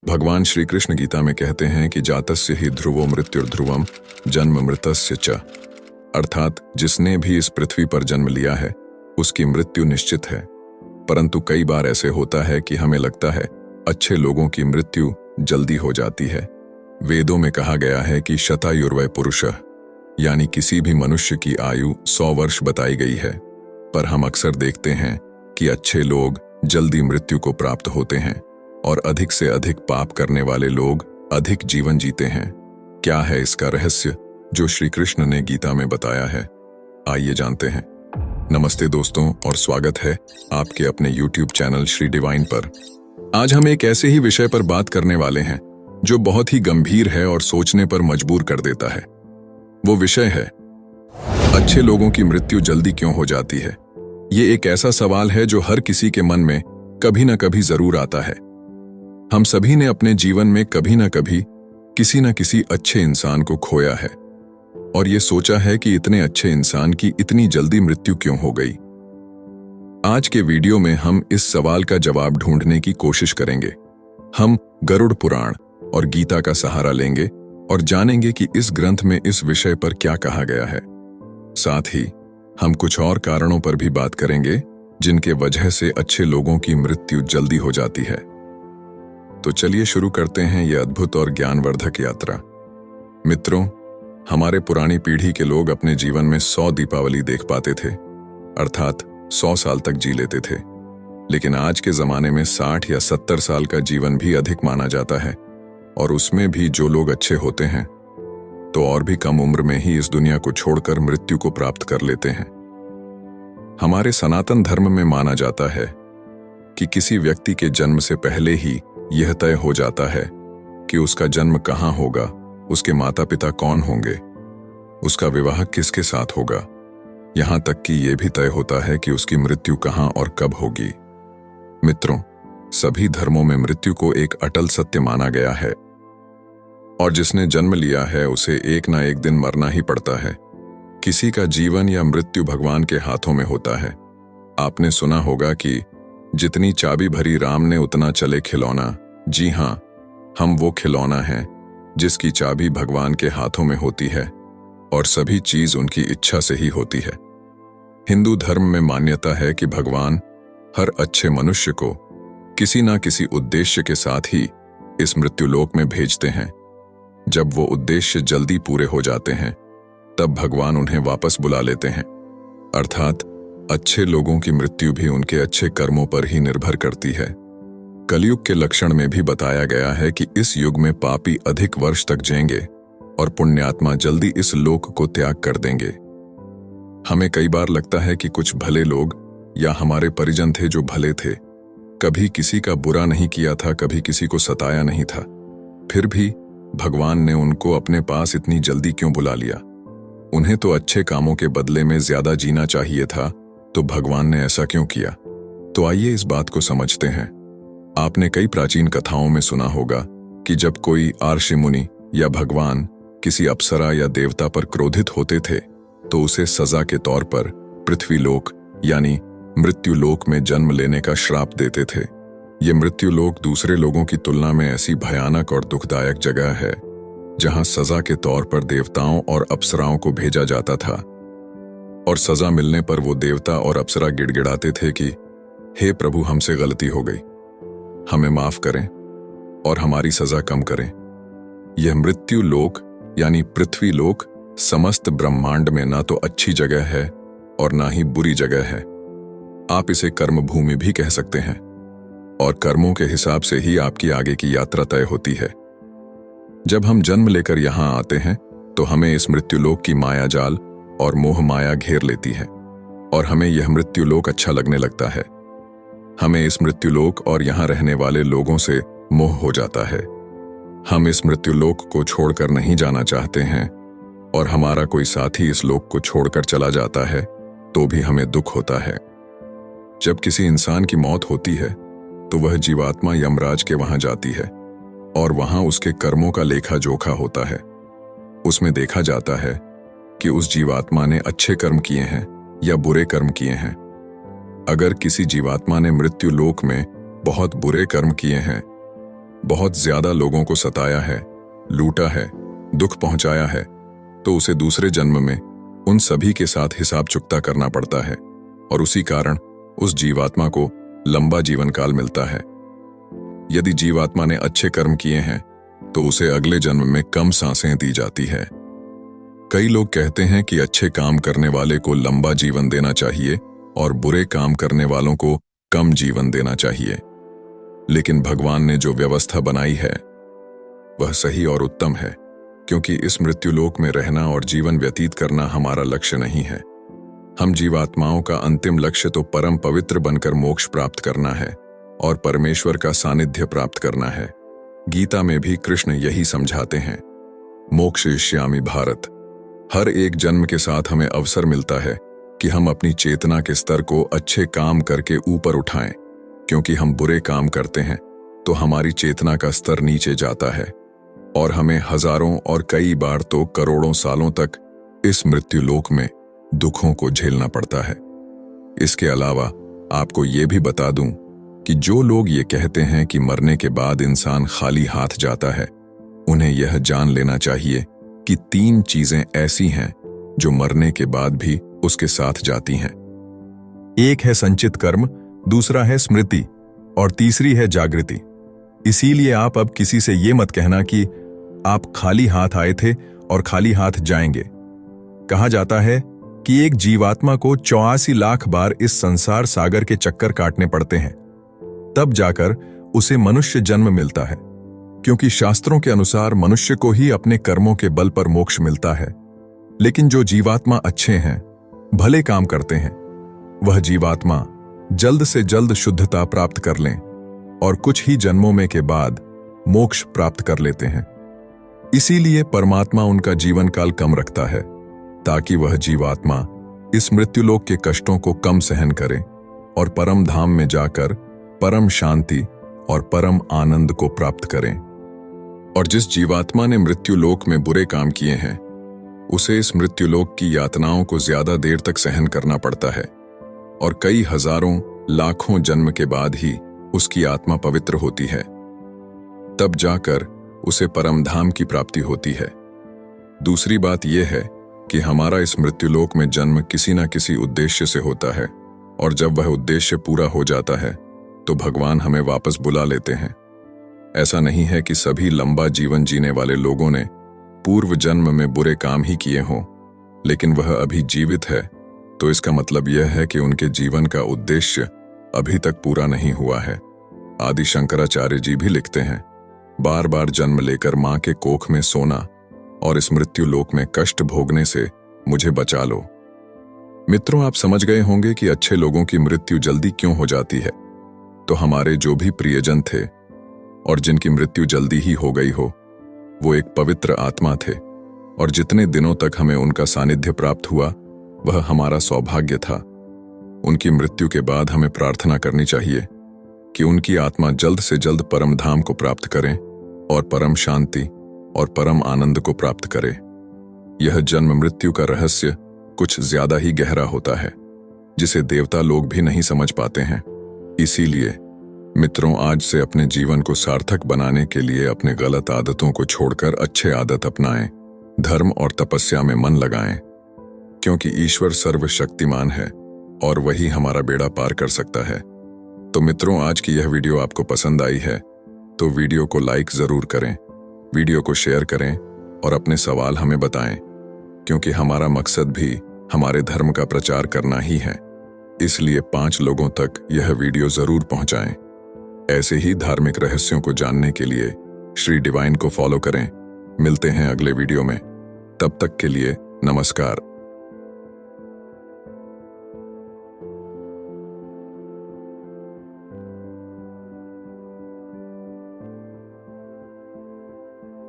भगवान श्री कृष्ण गीता में कहते हैं कि जातस्य ही ध्रुवो मृत्युर्ध्रुवम जन्म मृतस्य च, अर्थात जिसने भी इस पृथ्वी पर जन्म लिया है उसकी मृत्यु निश्चित है। परंतु कई बार ऐसे होता है कि हमें लगता है अच्छे लोगों की मृत्यु जल्दी हो जाती है। वेदों में कहा गया है कि शतायुर्वय पुरुषः, यानी किसी भी मनुष्य की आयु 100 वर्ष बताई गई है। पर हम अक्सर देखते हैं कि अच्छे लोग जल्दी मृत्यु को प्राप्त होते हैं और अधिक से अधिक पाप करने वाले लोग अधिक जीवन जीते हैं। क्या है इसका रहस्य जो श्री कृष्ण ने गीता में बताया है? आइए जानते हैं। नमस्ते दोस्तों और स्वागत है आपके अपने YouTube चैनल श्री डिवाइन पर। आज हम एक ऐसे ही विषय पर बात करने वाले हैं जो बहुत ही गंभीर है और सोचने पर मजबूर कर देता है। वो विषय है अच्छे लोगों की मृत्यु जल्दी क्यों हो जाती है। ये एक ऐसा सवाल है जो हर किसी के मन में कभी ना कभी जरूर आता है। हम सभी ने अपने जीवन में कभी ना कभी किसी न किसी अच्छे इंसान को खोया है और ये सोचा है कि इतने अच्छे इंसान की इतनी जल्दी मृत्यु क्यों हो गई। आज के वीडियो में हम इस सवाल का जवाब ढूंढने की कोशिश करेंगे। हम गरुड़ पुराण और गीता का सहारा लेंगे और जानेंगे कि इस ग्रंथ में इस विषय पर क्या कहा गया है। साथ ही हम कुछ और कारणों पर भी बात करेंगे जिनके वजह से अच्छे लोगों की मृत्यु जल्दी हो जाती है। तो चलिए शुरू करते हैं यह अद्भुत और ज्ञानवर्धक यात्रा। मित्रों, हमारे पुरानी पीढ़ी के लोग अपने जीवन में 100 दीपावली देख पाते थे, अर्थात 100 साल तक जी लेते थे। लेकिन आज के जमाने में 60 या 70 साल का जीवन भी अधिक माना जाता है और उसमें भी जो लोग अच्छे होते हैं तो और भी कम उम्र में ही इस दुनिया को छोड़कर मृत्यु को प्राप्त कर लेते हैं। हमारे सनातन धर्म में माना जाता है कि किसी व्यक्ति के जन्म से पहले ही यह तय हो जाता है कि उसका जन्म कहाँ होगा, उसके माता पिता कौन होंगे, उसका विवाह किसके साथ होगा, यहां तक कि यह भी तय होता है कि उसकी मृत्यु कहाँ और कब होगी। मित्रों, सभी धर्मों में मृत्यु को एक अटल सत्य माना गया है और जिसने जन्म लिया है उसे एक ना एक दिन मरना ही पड़ता है। किसी का जीवन या मृत्यु भगवान के हाथों में होता है। आपने सुना होगा कि जितनी चाबी भरी राम ने उतना चले खिलौना। जी हां, हम वो खिलौना हैं जिसकी चाबी भगवान के हाथों में होती है और सभी चीज उनकी इच्छा से ही होती है। हिंदू धर्म में मान्यता है कि भगवान हर अच्छे मनुष्य को किसी ना किसी उद्देश्य के साथ ही इस मृत्युलोक में भेजते हैं। जब वो उद्देश्य जल्दी पूरे हो जाते हैं तब भगवान उन्हें वापस बुला लेते हैं। अर्थात अच्छे लोगों की मृत्यु भी उनके अच्छे कर्मों पर ही निर्भर करती है। कलयुग के लक्षण में भी बताया गया है कि इस युग में पापी अधिक वर्ष तक जिएंगे और पुण्यात्मा जल्दी इस लोक को त्याग कर देंगे। हमें कई बार लगता है कि कुछ भले लोग या हमारे परिजन थे जो भले थे, कभी किसी का बुरा नहीं किया था, कभी किसी को सताया नहीं था, फिर भी भगवान ने उनको अपने पास इतनी जल्दी क्यों बुला लिया। उन्हें तो अच्छे कामों के बदले में ज्यादा जीना चाहिए था, तो भगवान ने ऐसा क्यों किया। तो आइए इस बात को समझते हैं। आपने कई प्राचीन कथाओं में सुना होगा कि जब कोई आर्षि मुनि या भगवान किसी अप्सरा या देवता पर क्रोधित होते थे तो उसे सजा के तौर पर पृथ्वीलोक यानी मृत्युलोक में जन्म लेने का श्राप देते थे। ये मृत्युलोक दूसरे लोगों की तुलना में ऐसी भयानक और दुखदायक जगह है जहां सजा के तौर पर देवताओं और अप्सराओं को भेजा जाता था और सजा मिलने पर वो देवता और अप्सरा गिड़गिड़ाते थे कि हे प्रभु, हमसे गलती हो गई, हमें माफ करें और हमारी सजा कम करें। यह मृत्यु लोक यानी पृथ्वी लोक समस्त ब्रह्मांड में ना तो अच्छी जगह है और ना ही बुरी जगह है। आप इसे कर्म भूमि भी कह सकते हैं और कर्मों के हिसाब से ही आपकी आगे की यात्रा तय होती है। जब हम जन्म लेकर यहां आते हैं तो हमें इस मृत्युलोक की माया जाल और मोह माया घेर लेती है और हमें यह मृत्युलोक अच्छा लगने लगता है। हमें इस मृत्युलोक और यहाँ रहने वाले लोगों से मोह हो जाता है। हम इस मृत्युलोक को छोड़कर नहीं जाना चाहते हैं और हमारा कोई साथी इस लोक को छोड़कर चला जाता है तो भी हमें दुख होता है। जब किसी इंसान की मौत होती है तो वह जीवात्मा यमराज के वहां जाती है और वहां उसके कर्मों का लेखा जोखा होता है। उसमें देखा जाता है कि उस जीवात्मा ने अच्छे कर्म किए हैं या बुरे कर्म किए हैं। अगर किसी जीवात्मा ने मृत्यु लोक में बहुत बुरे कर्म किए हैं, बहुत ज्यादा लोगों को सताया है, लूटा है, दुख पहुंचाया है, तो उसे दूसरे जन्म में उन सभी के साथ हिसाब चुकता करना पड़ता है और उसी कारण उस जीवात्मा को लंबा जीवन काल मिलता है। यदि जीवात्मा ने अच्छे कर्म किए हैं तो उसे अगले जन्म में कम सांसें दी जाती है। कई लोग कहते हैं कि अच्छे काम करने वाले को लंबा जीवन देना चाहिए और बुरे काम करने वालों को कम जीवन देना चाहिए, लेकिन भगवान ने जो व्यवस्था बनाई है वह सही और उत्तम है, क्योंकि इस मृत्युलोक में रहना और जीवन व्यतीत करना हमारा लक्ष्य नहीं है। हम जीवात्माओं का अंतिम लक्ष्य तो परम पवित्र बनकर मोक्ष प्राप्त करना है और परमेश्वर का सानिध्य प्राप्त करना है। गीता में भी कृष्ण यही समझाते हैं, मोक्षयिष्यामि भारत। हर एक जन्म के साथ हमें अवसर मिलता है कि हम अपनी चेतना के स्तर को अच्छे काम करके ऊपर उठाएं, क्योंकि हम बुरे काम करते हैं तो हमारी चेतना का स्तर नीचे जाता है और हमें हजारों और कई बार तो करोड़ों सालों तक इस मृत्युलोक में दुखों को झेलना पड़ता है। इसके अलावा आपको ये भी बता दूं कि जो लोग ये कहते हैं कि मरने के बाद इंसान खाली हाथ जाता है, उन्हें यह जान लेना चाहिए कि 3 चीजें ऐसी हैं जो मरने के बाद भी उसके साथ जाती हैं। एक है संचित कर्म, दूसरा है स्मृति और तीसरी है जागृति। इसीलिए आप अब किसी से ये मत कहना कि आप खाली हाथ आए थे और खाली हाथ जाएंगे। कहा जाता है कि एक जीवात्मा को 84 लाख बार इस संसार सागर के चक्कर काटने पड़ते हैं, तब जाकर उसे मनुष्य जन्म मिलता है, क्योंकि शास्त्रों के अनुसार मनुष्य को ही अपने कर्मों के बल पर मोक्ष मिलता है। लेकिन जो जीवात्मा अच्छे हैं, भले काम करते हैं, वह जीवात्मा जल्द से जल्द शुद्धता प्राप्त कर लें और कुछ ही जन्मों में के बाद मोक्ष प्राप्त कर लेते हैं। इसीलिए परमात्मा उनका जीवन काल कम रखता है, ताकि वह जीवात्मा इस मृत्युलोक के कष्टों को कम सहन करे और परम धाम में जाकर परम शांति और परम आनंद को प्राप्त करें। और जिस जीवात्मा ने मृत्युलोक में बुरे काम किए हैं, उसे इस मृत्युलोक की यातनाओं को ज्यादा देर तक सहन करना पड़ता है और कई हजारों लाखों जन्म के बाद ही उसकी आत्मा पवित्र होती है। तब जाकर उसे परम धाम की प्राप्ति होती है। दूसरी बात यह है कि हमारा इस मृत्युलोक में जन्म किसी न किसी उद्देश्य से होता है और जब वह उद्देश्य पूरा हो जाता है तो भगवान हमें वापस बुला लेते हैं। ऐसा नहीं है कि सभी लंबा जीवन जीने वाले लोगों ने पूर्व जन्म में बुरे काम ही किए हों, लेकिन वह अभी जीवित है, तो इसका मतलब यह है कि उनके जीवन का उद्देश्य अभी तक पूरा नहीं हुआ है। आदि शंकराचार्य जी भी लिखते हैं, बार बार जन्म लेकर मां के कोख में सोना और इस मृत्युलोक में कष्ट भोगने से मुझे बचा लो। मित्रों, आप समझ गए होंगे कि अच्छे लोगों की मृत्यु जल्दी क्यों हो जाती है। तो हमारे जो भी प्रियजन थे और जिनकी मृत्यु जल्दी ही हो गई हो, वो एक पवित्र आत्मा थे और जितने दिनों तक हमें उनका सानिध्य प्राप्त हुआ वह हमारा सौभाग्य था। उनकी मृत्यु के बाद हमें प्रार्थना करनी चाहिए कि उनकी आत्मा जल्द से जल्द परम धाम को प्राप्त करें और परम शांति और परम आनंद को प्राप्त करे। यह जन्म मृत्यु का रहस्य कुछ ज्यादा ही गहरा होता है, जिसे देवता लोग भी नहीं समझ पाते हैं। इसीलिए मित्रों, आज से अपने जीवन को सार्थक बनाने के लिए अपने गलत आदतों को छोड़कर अच्छे आदत अपनाएं, धर्म और तपस्या में मन लगाएं, क्योंकि ईश्वर सर्वशक्तिमान है और वही हमारा बेड़ा पार कर सकता है। तो मित्रों, आज की यह वीडियो आपको पसंद आई है तो वीडियो को लाइक जरूर करें, वीडियो को शेयर करें और अपने सवाल हमें बताएं, क्योंकि हमारा मकसद भी हमारे धर्म का प्रचार करना ही है। इसलिए 5 लोगों तक यह वीडियो जरूर पहुंचाएं। ऐसे ही धार्मिक रहस्यों को जानने के लिए श्री डिवाइन को फॉलो करें। मिलते हैं अगले वीडियो में, तब तक के लिए नमस्कार।